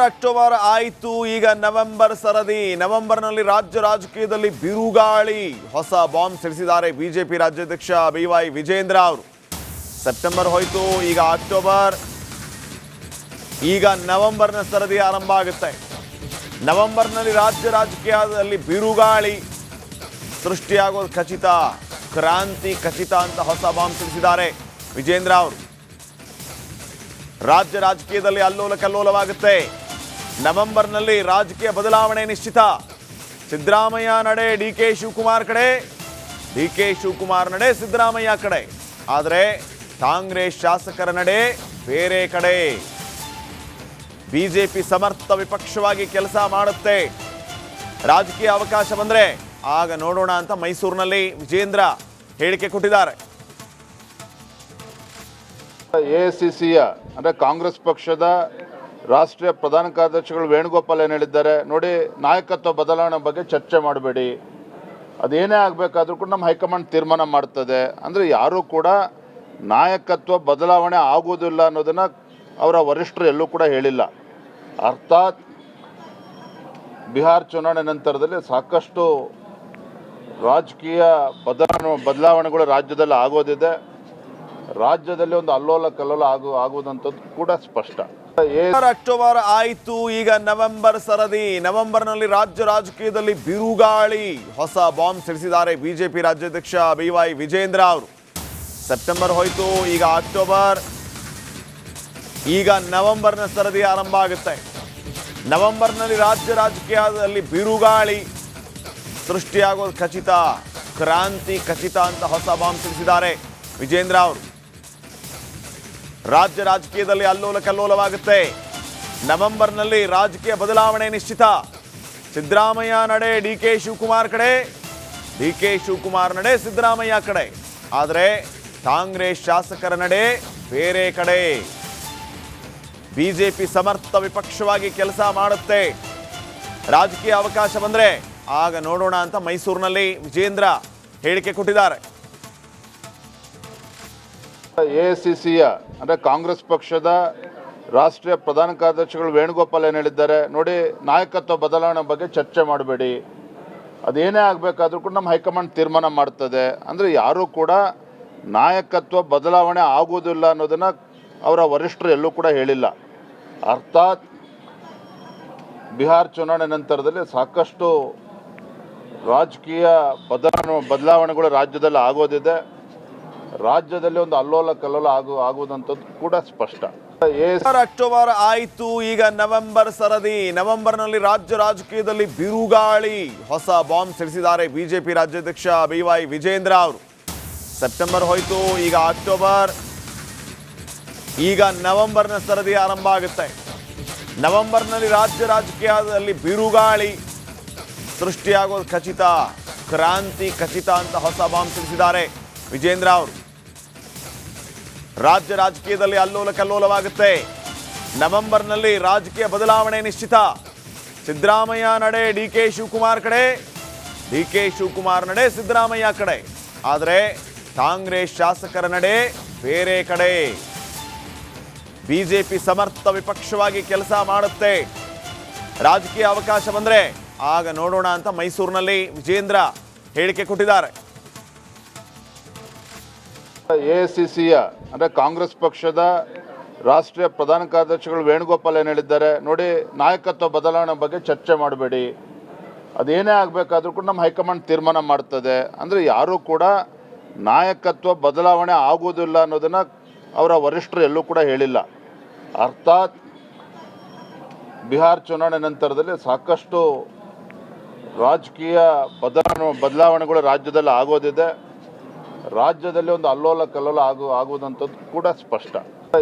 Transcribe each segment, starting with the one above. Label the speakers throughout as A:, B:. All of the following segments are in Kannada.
A: ಅಕ್ಟೋಬರ್ ಆಯಿತು, ಈಗ ನವೆಂಬರ್ ಸರದಿ. ನವೆಂಬರ್ನಲ್ಲಿ ರಾಜ್ಯ ರಾಜಕೀಯದಲ್ಲಿ ಬಿರುಗಾಳಿ. ಹೊಸ ಬಾಂಬ್ ಸಿಡಿಸಿದ್ದಾರೆ ಬಿಜೆಪಿ ರಾಜ್ಯಾಧ್ಯಕ್ಷ BY ವಿಜೇಂದ್ರ ಅವರು. ಸೆಪ್ಟೆಂಬರ್ ಹೋಯಿತು, ಈಗ ಅಕ್ಟೋಬರ್, ಈಗ ನವೆಂಬರ್ನ ಸರದಿ ಆರಂಭ ಆಗುತ್ತೆ. ನವೆಂಬರ್ನಲ್ಲಿ ರಾಜ್ಯ ರಾಜಕೀಯದಲ್ಲಿ ಬಿರುಗಾಳಿ ಸೃಷ್ಟಿಯಾಗೋದು ಖಚಿತ, ಕ್ರಾಂತಿ ಖಚಿತ ಅಂತ ಹೊಸ ಬಾಂಬ್ ಸಿಡಿಸಿದ್ದಾರೆ ವಿಜೇಂದ್ರ ಅವರು. ರಾಜ್ಯ ರಾಜಕೀಯದಲ್ಲಿ ಅಲ್ಲೋಲ ಕಲ್ಲೋಲವಾಗುತ್ತೆ. ನವೆಂಬರ್ನಲ್ಲಿ ರಾಜಕೀಯ ಬದಲಾವಣೆ ನಿಶ್ಚಿತ. ಸಿದ್ದರಾಮಯ್ಯ ನಡೆ DK ಶಿವಕುಮಾರ್ ಕಡೆ, DK ಶಿವಕುಮಾರ್ ನಡೆ ಸಿದ್ದರಾಮಯ್ಯ ಕಡೆ. ಆದರೆ ಕಾಂಗ್ರೆಸ್ ಶಾಸಕರ ನಡೆ ಬೇರೆ ಕಡೆ. ಬಿಜೆಪಿ ಸಮರ್ಥ ವಿಪಕ್ಷವಾಗಿ ಕೆಲಸ ಮಾಡುತ್ತೆ. ರಾಜಕೀಯ ಅವಕಾಶ ಬಂದ್ರೆ ಆಗ ನೋಡೋಣ ಅಂತ ಮೈಸೂರಿನಲ್ಲಿ ವಿಜೇಂದ್ರ ಹೇಳಿಕೆ ಕೊಟ್ಟಿದ್ದಾರೆ.
B: AICCಯ ಅಂದರೆ ಕಾಂಗ್ರೆಸ್ ಪಕ್ಷದ ರಾಷ್ಟ್ರೀಯ ಪ್ರಧಾನ ಕಾರ್ಯದರ್ಶಿಗಳು ವೇಣುಗೋಪಾಲ್ ಏನು ಹೇಳಿದ್ದಾರೆ ನೋಡಿ, ನಾಯಕತ್ವ ಬದಲಾವಣೆ ಬಗ್ಗೆ ಚರ್ಚೆ ಮಾಡಬೇಡಿ, ಅದೇನೇ ಆಗಬೇಕಾದ್ರೂ ಕೂಡ ನಮ್ಮ ಹೈಕಮಾಂಡ್ ತೀರ್ಮಾನ ಮಾಡ್ತದೆ. ಅಂದರೆ ಯಾರೂ ಕೂಡ ನಾಯಕತ್ವ ಬದಲಾವಣೆ ಆಗುವುದಿಲ್ಲ ಅನ್ನೋದನ್ನು ಅವರ ವರಿಷ್ಠರು ಎಲ್ಲೂ ಕೂಡ ಹೇಳಿಲ್ಲ. ಅರ್ಥಾತ್ ಬಿಹಾರ ಚುನಾವಣೆ ನಂತರದಲ್ಲಿ ಸಾಕಷ್ಟು ರಾಜಕೀಯ ಬದಲಾವಣೆಗಳು ರಾಜ್ಯದಲ್ಲಿ ಆಗೋದಿದೆ. ರಾಜ್ಯದಲ್ಲಿ ಒಂದು ಅಲ್ಲೋಲ ಕಲ್ಲೋಲ ಆಗುವುದಂಥದ್ದು ಕೂಡ ಸ್ಪಷ್ಟ.
A: ಅಕ್ಟೋಬರ್ ಆಯಿತು, ಈಗ ನವೆಂಬರ್ ಸರದಿ. ನವೆಂಬರ್ನಲ್ಲಿ ರಾಜ್ಯ ರಾಜಕೀಯದಲ್ಲಿ ಬಿರುಗಾಳಿ. ಹೊಸ ಬಾಂಬ್ ಸಿಡಿಸಿದ್ದಾರೆ ಬಿಜೆಪಿ ರಾಜ್ಯಾಧ್ಯಕ್ಷ BY ವಿಜೇಂದ್ರ ಅವರು. ಸೆಪ್ಟೆಂಬರ್ ಹೋಯಿತು, ಈಗ ಅಕ್ಟೋಬರ್, ಈಗ ನವೆಂಬರ್ನ ಸರದಿ ಆರಂಭ ಆಗುತ್ತೆ. ನವೆಂಬರ್ನಲ್ಲಿ ರಾಜ್ಯ ರಾಜಕೀಯದಲ್ಲಿ ಬಿರುಗಾಳಿ ಸೃಷ್ಟಿಯಾಗೋದು ಖಚಿತ, ಕ್ರಾಂತಿ ಖಚಿತ ಅಂತ ಹೊಸ ಬಾಂಬ್ ಸಿಡಿಸಿದ್ದಾರೆ ವಿಜೇಂದ್ರ ಅವರು. ರಾಜ್ಯ ರಾಜಕೀಯದಲ್ಲಿ ಅಲ್ಲೋಲ ಕಲ್ಲೋಲವಾಗುತ್ತೆ. ನವೆಂಬರ್ನಲ್ಲಿ ರಾಜಕೀಯ ಬದಲಾವಣೆ ನಿಶ್ಚಿತ. ಸಿದ್ದರಾಮಯ್ಯ ನಡೆ DK ಶಿವಕುಮಾರ್ ಕಡೆ, DK ಶಿವಕುಮಾರ್ ನಡೆ ಸಿದ್ದರಾಮಯ್ಯ ಕಡೆ. ಆದರೆ ಕಾಂಗ್ರೆಸ್ ಶಾಸಕರ ನಡೆ ಬೇರೆ ಕಡೆ. ಬಿಜೆಪಿ ಸಮರ್ಥ ವಿಪಕ್ಷವಾಗಿ ಕೆಲಸ ಮಾಡುತ್ತೆ. ರಾಜಕೀಯ ಅವಕಾಶ ಬಂದ್ರೆ ಆಗ ನೋಡೋಣ ಅಂತ ಮೈಸೂರಿನಲ್ಲಿ ವಿಜೇಂದ್ರ ಹೇಳಿಕೆ ಕೊಟ್ಟಿದ್ದಾರೆ.
B: AICCಯ ಅಂದರೆ ಕಾಂಗ್ರೆಸ್ ಪಕ್ಷದ ರಾಷ್ಟ್ರೀಯ ಪ್ರಧಾನ ಕಾರ್ಯದರ್ಶಿಗಳು ವೇಣುಗೋಪಾಲ್ ಏನು ಹೇಳಿದ್ದಾರೆ ನೋಡಿ, ನಾಯಕತ್ವ ಬದಲಾವಣೆ ಬಗ್ಗೆ ಚರ್ಚೆ ಮಾಡಬೇಡಿ, ಅದೇನೇ ಆಗಬೇಕಾದ್ರೂ ಕೂಡ ನಮ್ಮ ಹೈಕಮಾಂಡ್ ತೀರ್ಮಾನ ಮಾಡ್ತದೆ. ಅಂದರೆ ಯಾರೂ ಕೂಡ ನಾಯಕತ್ವ ಬದಲಾವಣೆ ಆಗುವುದಿಲ್ಲ ಅನ್ನೋದನ್ನು ಅವರ ವರಿಷ್ಠರು ಎಲ್ಲೂ ಕೂಡ ಹೇಳಿಲ್ಲ. ಅರ್ಥಾತ್ ಬಿಹಾರ ಚುನಾವಣೆ ನಂತರದಲ್ಲಿ ಸಾಕಷ್ಟು ರಾಜಕೀಯ ಬದಲಾವಣೆಗಳು ರಾಜ್ಯದಲ್ಲಿ ಆಗೋದಿದೆ. ರಾಜ್ಯದಲ್ಲಿ ಒಂದು ಅಲ್ಲೋಲ ಕಲ್ಲೋಲ ಆಗುವುದಂಥದ್ದು ಕೂಡ ಸ್ಪಷ್ಟ.
A: ಅಕ್ಟೋಬರ್ ಆಯಿತು, ಈಗ ನವೆಂಬರ್ ಸರದಿ. ನವೆಂಬರ್ನಲ್ಲಿ ರಾಜ್ಯ ರಾಜಕೀಯದಲ್ಲಿ ಬಿರುಗಾಳಿ. ಹೊಸ ಬಾಂಬ್ ಸಿಡಿಸಿದ್ದಾರೆ ಬಿಜೆಪಿ ರಾಜ್ಯಾಧ್ಯಕ್ಷ BY ವಿಜೇಂದ್ರ ಅವರು. ಸೆಪ್ಟೆಂಬರ್ ಹೋಯಿತು, ಈಗ ಅಕ್ಟೋಬರ್, ಈಗ ನವೆಂಬರ್ನ ಸರದಿ ಆರಂಭ ಆಗುತ್ತೆ. ನವೆಂಬರ್ನಲ್ಲಿ ರಾಜ್ಯ ರಾಜಕೀಯದಲ್ಲಿ ಬಿರುಗಾಳಿ ಸೃಷ್ಟಿಯಾಗೋದು ಖಚಿತ, ಕ್ರಾಂತಿ ಖಚಿತ ಅಂತ ಹೊಸ ಬಾಂಬ್ ಸಿಡಿಸಿದ್ದಾರೆ ವಿಜೇಂದ್ರ ಅವರು. ರಾಜ್ಯ ರಾಜಕೀಯದಲ್ಲಿ ಅಲ್ಲೋಲ ಕಲ್ಲೋಲವಾಗುತ್ತೆ. ನವೆಂಬರ್ನಲ್ಲಿ ರಾಜಕೀಯ ಬದಲಾವಣೆ ನಿಶ್ಚಿತ. ಸಿದ್ದರಾಮಯ್ಯ ನಡೆ DK ಶಿವಕುಮಾರ್ ಕಡೆ, DK ಶಿವಕುಮಾರ್ ನಡೆ ಸಿದ್ದರಾಮಯ್ಯ ಕಡೆ. ಆದರೆ ಕಾಂಗ್ರೆಸ್ ಶಾಸಕರ ನಡೆ ಬೇರೆ ಕಡೆ. ಬಿಜೆಪಿ ಸಮರ್ಥ ವಿಪಕ್ಷವಾಗಿ ಕೆಲಸ ಮಾಡುತ್ತೆ. ರಾಜಕೀಯ ಅವಕಾಶ ಬಂದ್ರೆ ಆಗ ನೋಡೋಣ ಅಂತ ಮೈಸೂರಿನಲ್ಲಿ ವಿಜೇಂದ್ರ ಹೇಳಿಕೆ ಕೊಟ್ಟಿದ್ದಾರೆ.
B: AICCಯ ಅಂದರೆ ಕಾಂಗ್ರೆಸ್ ಪಕ್ಷದ ರಾಷ್ಟ್ರೀಯ ಪ್ರಧಾನ ಕಾರ್ಯದರ್ಶಿಗಳು ವೇಣುಗೋಪಾಲ್ ಏನು ಹೇಳಿದ್ದಾರೆ ನೋಡಿ, ನಾಯಕತ್ವ ಬದಲಾವಣೆ ಬಗ್ಗೆ ಚರ್ಚೆ ಮಾಡಬೇಡಿ, ಅದೇನೇ ಆಗಬೇಕಾದ್ರೂ ಕೂಡ ನಮ್ಮ ಹೈಕಮಾಂಡ್ ತೀರ್ಮಾನ ಮಾಡ್ತದೆ. ಅಂದರೆ ಯಾರೂ ಕೂಡ ನಾಯಕತ್ವ ಬದಲಾವಣೆ ಆಗುವುದಿಲ್ಲ ಅನ್ನೋದನ್ನು ಅವರ ವರಿಷ್ಠರು ಎಲ್ಲೂ ಕೂಡ ಹೇಳಿಲ್ಲ. ಅರ್ಥಾತ್ ಬಿಹಾರ ಚುನಾವಣೆ ನಂತರದಲ್ಲಿ ಸಾಕಷ್ಟು ರಾಜಕೀಯ ಬದಲಾವಣೆಗಳು ರಾಜ್ಯದಲ್ಲಿ ಆಗೋದಿದೆ. ರಾಜ್ಯದಲ್ಲಿ ಒಂದು ಅಲ್ಲೋಲ ಕಲ್ಲೋಲ ಆಗುವುದಂಥದ್ದು ಕೂಡ ಸ್ಪಷ್ಟ.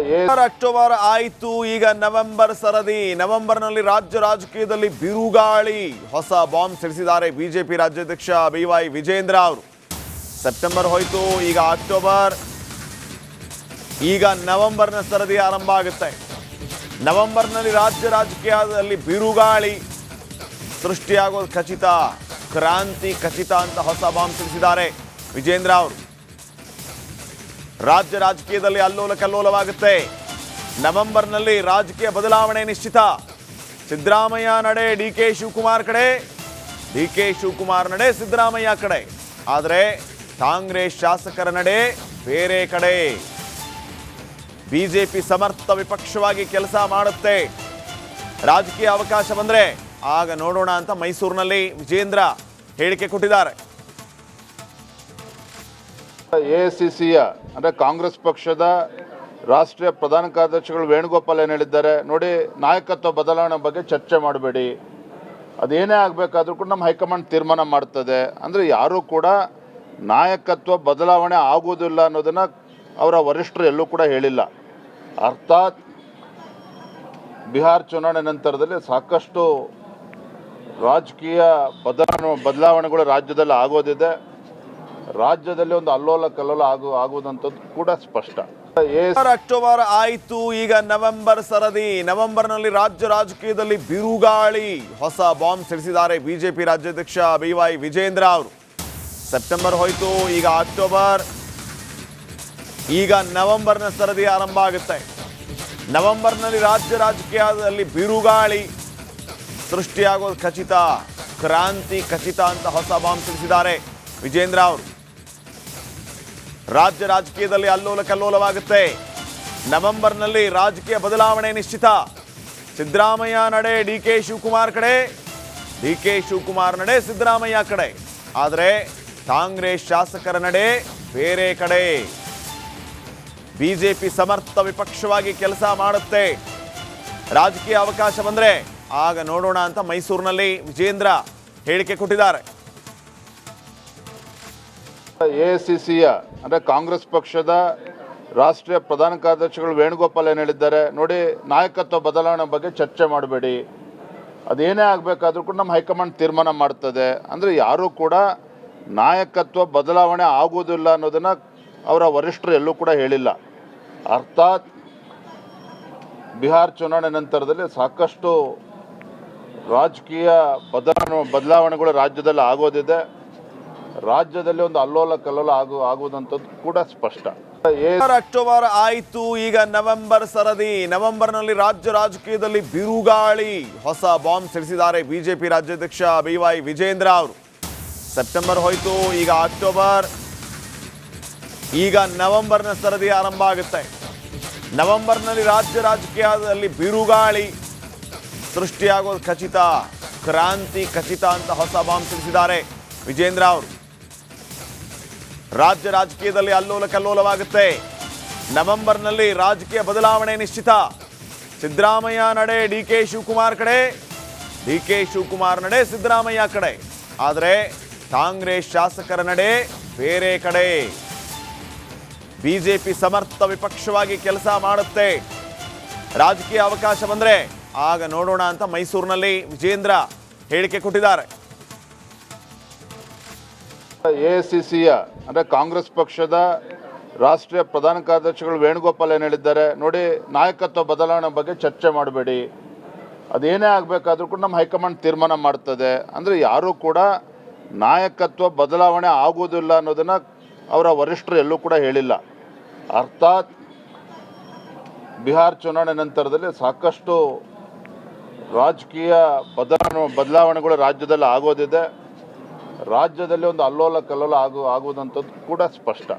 A: ಅಕ್ಟೋಬರ್ ಆಯಿತು, ಈಗ ನವೆಂಬರ್ ಸರದಿ. ನವೆಂಬರ್ನಲ್ಲಿ ರಾಜ್ಯ ರಾಜಕೀಯದಲ್ಲಿ ಬಿರುಗಾಳಿ. ಹೊಸ ಬಾಂಬ್ ಸಿಡಿಸಿದ್ದಾರೆ ಬಿಜೆಪಿ ರಾಜ್ಯಾಧ್ಯಕ್ಷ BY ವಿಜೇಂದ್ರ ಅವರು. ಸೆಪ್ಟೆಂಬರ್ ಹೋಯಿತು, ಈಗ ಅಕ್ಟೋಬರ್, ಈಗ ನವೆಂಬರ್ನ ಸರದಿ ಆರಂಭ ಆಗುತ್ತೆ. ನವೆಂಬರ್ನಲ್ಲಿ ರಾಜ್ಯ ರಾಜಕೀಯದಲ್ಲಿ ಬಿರುಗಾಳಿ ಸೃಷ್ಟಿಯಾಗೋದು ಖಚಿತ, ಕ್ರಾಂತಿ ಖಚಿತ ಅಂತ ಹೊಸ ಬಾಂಬ್ ಸಿಡಿಸಿದ್ದಾರೆ ವಿಜೇಂದ್ರ ಅವರು. ರಾಜ್ಯ ರಾಜಕೀಯದಲ್ಲಿ ಅಲ್ಲೋಲ ಕಲ್ಲೋಲವಾಗುತ್ತೆ. ನವೆಂಬರ್ನಲ್ಲಿ ರಾಜಕೀಯ ಬದಲಾವಣೆ ನಿಶ್ಚಿತ. ಸಿದ್ದರಾಮಯ್ಯ ನಡೆ ಡಿ ಕೆ ಶಿವಕುಮಾರ್ ಕಡೆ, ಡಿ ಕೆ ಶಿವಕುಮಾರ್ ನಡೆ ಸಿದ್ದರಾಮಯ್ಯ ಕಡೆ. ಆದರೆ ಕಾಂಗ್ರೆಸ್ ಶಾಸಕರ ನಡೆ ಬೇರೆ ಕಡೆ. ಬಿಜೆಪಿ ಸಮರ್ಥ ವಿಪಕ್ಷವಾಗಿ ಕೆಲಸ ಮಾಡುತ್ತೆ. ರಾಜಕೀಯ ಅವಕಾಶ ಬಂದ್ರೆ ಆಗ ನೋಡೋಣ ಅಂತ ಮೈಸೂರಿನಲ್ಲಿ ವಿಜೇಂದ್ರ ಹೇಳಿಕೆ ಕೊಟ್ಟಿದ್ದಾರೆ.
B: ಎಐಸಿಸಿಯ ಅಂದರೆ ಕಾಂಗ್ರೆಸ್ ಪಕ್ಷದ ರಾಷ್ಟ್ರೀಯ ಪ್ರಧಾನ ಕಾರ್ಯದರ್ಶಿಗಳು ವೇಣುಗೋಪಾಲ್ ಏನು ಹೇಳಿದ್ದಾರೆ ನೋಡಿ, ನಾಯಕತ್ವ ಬದಲಾವಣೆ ಬಗ್ಗೆ ಚರ್ಚೆ ಮಾಡಬೇಡಿ, ಅದೇನೇ ಆಗಬೇಕಾದ್ರೂ ಕೂಡ ನಮ್ಮ ಹೈಕಮಾಂಡ್ ತೀರ್ಮಾನ ಮಾಡ್ತದೆ. ಅಂದರೆ ಯಾರೂ ಕೂಡ ನಾಯಕತ್ವ ಬದಲಾವಣೆ ಆಗುವುದಿಲ್ಲ ಅನ್ನೋದನ್ನು ಅವರ ವರಿಷ್ಠರು ಎಲ್ಲೂ ಕೂಡ ಹೇಳಿಲ್ಲ. ಅರ್ಥಾತ್ ಬಿಹಾರ ಚುನಾವಣೆ ನಂತರದಲ್ಲಿ ಸಾಕಷ್ಟು ರಾಜಕೀಯ ಬದಲಾವಣೆಗಳು ರಾಜ್ಯದಲ್ಲಿ ಆಗೋದಿದೆ. ರಾಜ್ಯದಲ್ಲಿ ಒಂದು ಅಲ್ಲೋಲ ಕಲ್ಲೋಲ ಆಗುವುದಂಥದ್ದು ಕೂಡ ಸ್ಪಷ್ಟ.
A: ಅಕ್ಟೋಬರ್ ಆಯಿತು, ಈಗ ನವೆಂಬರ್ ಸರದಿ. ನವೆಂಬರ್ನಲ್ಲಿ ರಾಜ್ಯ ರಾಜಕೀಯದಲ್ಲಿ ಬಿರುಗಾಳಿ. ಹೊಸ ಬಾಂಬ್ ಸಿಡಿಸಿದ್ದಾರೆ ಬಿಜೆಪಿ ರಾಜ್ಯಾಧ್ಯಕ್ಷ BY ವಿಜೇಂದ್ರ ಅವರು. ಸೆಪ್ಟೆಂಬರ್ ಹೋಯ್ತು, ಈಗ ಅಕ್ಟೋಬರ್, ಈಗ ನವೆಂಬರ್ನ ಸರದಿ ಆರಂಭ ಆಗುತ್ತೆ. ನವೆಂಬರ್ನಲ್ಲಿ ರಾಜ್ಯ ರಾಜಕೀಯದಲ್ಲಿ ಬಿರುಗಾಳಿ ಸೃಷ್ಟಿಯಾಗೋದು ಖಚಿತ, ಕ್ರಾಂತಿ ಖಚಿತ ಅಂತ ಹೊಸ ಬಾಂಬ್ ಸಿಡಿಸಿದ್ದಾರೆ ವಿಜೇಂದ್ರ ಅವರು. ರಾಜ್ಯ ರಾಜಕೀಯದಲ್ಲಿ ಅಲ್ಲೋಲ ಕಲ್ಲೋಲವಾಗುತ್ತೆ. ನವೆಂಬರ್ನಲ್ಲಿ ರಾಜಕೀಯ ಬದಲಾವಣೆ ನಿಶ್ಚಿತ. ಸಿದ್ದರಾಮಯ್ಯ ನಡೆ ಡಿ ಕೆ ಶಿವಕುಮಾರ್ ಕಡೆ, ಡಿ ಕೆ ಶಿವಕುಮಾರ್ ನಡೆ ಸಿದ್ದರಾಮಯ್ಯ ಕಡೆ. ಆದರೆ ಕಾಂಗ್ರೆಸ್ ಶಾಸಕರ ನಡೆ ಬೇರೆ ಕಡೆ. ಬಿಜೆಪಿ ಸಮರ್ಥ ವಿಪಕ್ಷವಾಗಿ ಕೆಲಸ ಮಾಡುತ್ತೆ. ರಾಜಕೀಯ ಅವಕಾಶ ಬಂದ್ರೆ ಆಗ ನೋಡೋಣ ಅಂತ ಮೈಸೂರಿನಲ್ಲಿ ವಿಜೇಂದ್ರ ಹೇಳಿಕೆ ಕೊಟ್ಟಿದ್ದಾರೆ.
B: ಎಐಸಿಸಿಯ ಅಂದರೆ ಕಾಂಗ್ರೆಸ್ ಪಕ್ಷದ ರಾಷ್ಟ್ರೀಯ ಪ್ರಧಾನ ಕಾರ್ಯದರ್ಶಿಗಳು ವೇಣುಗೋಪಾಲ್ ಏನು ಹೇಳಿದ್ದಾರೆ ನೋಡಿ, ನಾಯಕತ್ವ ಬದಲಾವಣೆ ಬಗ್ಗೆ ಚರ್ಚೆ ಮಾಡಬೇಡಿ, ಅದೇನೇ ಆಗಬೇಕಾದ್ರೂ ಕೂಡ ನಮ್ಮ ಹೈಕಮಾಂಡ್ ತೀರ್ಮಾನ ಮಾಡ್ತದೆ. ಅಂದರೆ ಯಾರೂ ಕೂಡ ನಾಯಕತ್ವ ಬದಲಾವಣೆ ಆಗುವುದಿಲ್ಲ ಅನ್ನೋದನ್ನು ಅವರ ವರಿಷ್ಠರು ಎಲ್ಲೂ ಕೂಡ ಹೇಳಿಲ್ಲ. ಅರ್ಥಾತ್ ಬಿಹಾರ ಚುನಾವಣೆ ನಂತರದಲ್ಲಿ ಸಾಕಷ್ಟು ರಾಜಕೀಯ ಬದಲಾವಣೆಗಳು ರಾಜ್ಯದಲ್ಲಿ ಆಗೋದಿದೆ. ರಾಜ್ಯದಲ್ಲಿ ಒಂದು ಅಲ್ಲೋಲ ಕಲ್ಲೋಲ ಆಗುವುದಂಥದ್ದು ಕೂಡ ಸ್ಪಷ್ಟ.
A: ಅಕ್ಟೋಬರ್ ಆಯಿತು, ಈಗ ನವೆಂಬರ್ ಸರದಿ. ನವೆಂಬರ್ನಲ್ಲಿ ರಾಜ್ಯ ರಾಜಕೀಯದಲ್ಲಿ ಬಿರುಗಾಳಿ. ಹೊಸ ಬಾಂಬ್ ಸಿಡಿಸಿದ್ದಾರೆ ಬಿಜೆಪಿ ರಾಜ್ಯಾಧ್ಯಕ್ಷ BY ವಿಜೇಂದ್ರ ಅವರು. ಸೆಪ್ಟೆಂಬರ್ ಹೋಯ್ತು, ಈಗ ಅಕ್ಟೋಬರ್, ಈಗ ನವೆಂಬರ್ನ ಸರದಿ ಆರಂಭ ಆಗುತ್ತೆ. ನವೆಂಬರ್ನಲ್ಲಿ ರಾಜ್ಯ ರಾಜಕೀಯದಲ್ಲಿ ಬಿರುಗಾಳಿ ಸೃಷ್ಟಿಯಾಗೋದು ಖಚಿತ, ಕ್ರಾಂತಿ ಖಚಿತ ಅಂತ ಹೊಸ ಬಾಂಬ್ ಸಿಡಿಸಿದ್ದಾರೆ ವಿಜೇಂದ್ರ ಅವರು. ರಾಜ್ಯ ರಾಜಕೀಯದಲ್ಲಿ ಅಲ್ಲೋಲ ಕಲ್ಲೋಲವಾಗುತ್ತೆ. ನವೆಂಬರ್ನಲ್ಲಿ ರಾಜಕೀಯ ಬದಲಾವಣೆ ನಿಶ್ಚಿತ. ಸಿದ್ದರಾಮಯ್ಯ ನಡೆ ಡಿ ಕೆ ಶಿವಕುಮಾರ್ ಕಡೆ, ಡಿ ಕೆ ಶಿವಕುಮಾರ್ ನಡೆ ಸಿದ್ದರಾಮಯ್ಯ ಕಡೆ. ಆದರೆ ಕಾಂಗ್ರೆಸ್ ಶಾಸಕರ ನಡೆ ಬೇರೆ ಕಡೆ. ಬಿಜೆಪಿ ಸಮರ್ಥ ವಿಪಕ್ಷವಾಗಿ ಕೆಲಸ ಮಾಡುತ್ತೆ. ರಾಜಕೀಯ ಅವಕಾಶ ಬಂದ್ರೆ ಆಗ ನೋಡೋಣ ಅಂತ ಮೈಸೂರಿನಲ್ಲಿ ವಿಜೇಂದ್ರ ಹೇಳಿಕೆ ಕೊಟ್ಟಿದ್ದಾರೆ.
B: ಎಐಸಿಸಿಯ ಅಂದರೆ ಕಾಂಗ್ರೆಸ್ ಪಕ್ಷದ ರಾಷ್ಟ್ರೀಯ ಪ್ರಧಾನ ಕಾರ್ಯದರ್ಶಿಗಳು ವೇಣುಗೋಪಾಲ್ ಏನು ಹೇಳಿದ್ದಾರೆ ನೋಡಿ, ನಾಯಕತ್ವ ಬದಲಾವಣೆ ಬಗ್ಗೆ ಚರ್ಚೆ ಮಾಡಬೇಡಿ, ಅದೇನೇ ಆಗಬೇಕಾದ್ರೂ ಕೂಡ ನಮ್ಮ ಹೈಕಮಾಂಡ್ ತೀರ್ಮಾನ ಮಾಡ್ತದೆ. ಅಂದರೆ ಯಾರೂ ಕೂಡ ನಾಯಕತ್ವ ಬದಲಾವಣೆ ಆಗುವುದಿಲ್ಲ ಅನ್ನೋದನ್ನು ಅವರ ವರಿಷ್ಠರು ಎಲ್ಲೂ ಕೂಡ ಹೇಳಿಲ್ಲ. ಅರ್ಥಾತ್ ಬಿಹಾರ ಚುನಾವಣೆ ನಂತರದಲ್ಲಿ ಸಾಕಷ್ಟು ರಾಜಕೀಯ ಬದಲಾವಣೆಗಳು ರಾಜ್ಯದಲ್ಲಿ ಆಗೋದಿದೆ. ರಾಜ್ಯದಲ್ಲಿ ಒಂದು ಅಲ್ಲೋಲ ಕಲ್ಲೋಲ ಆಗುವುದಂಥದ್ದು ಕೂಡ ಸ್ಪಷ್ಟ.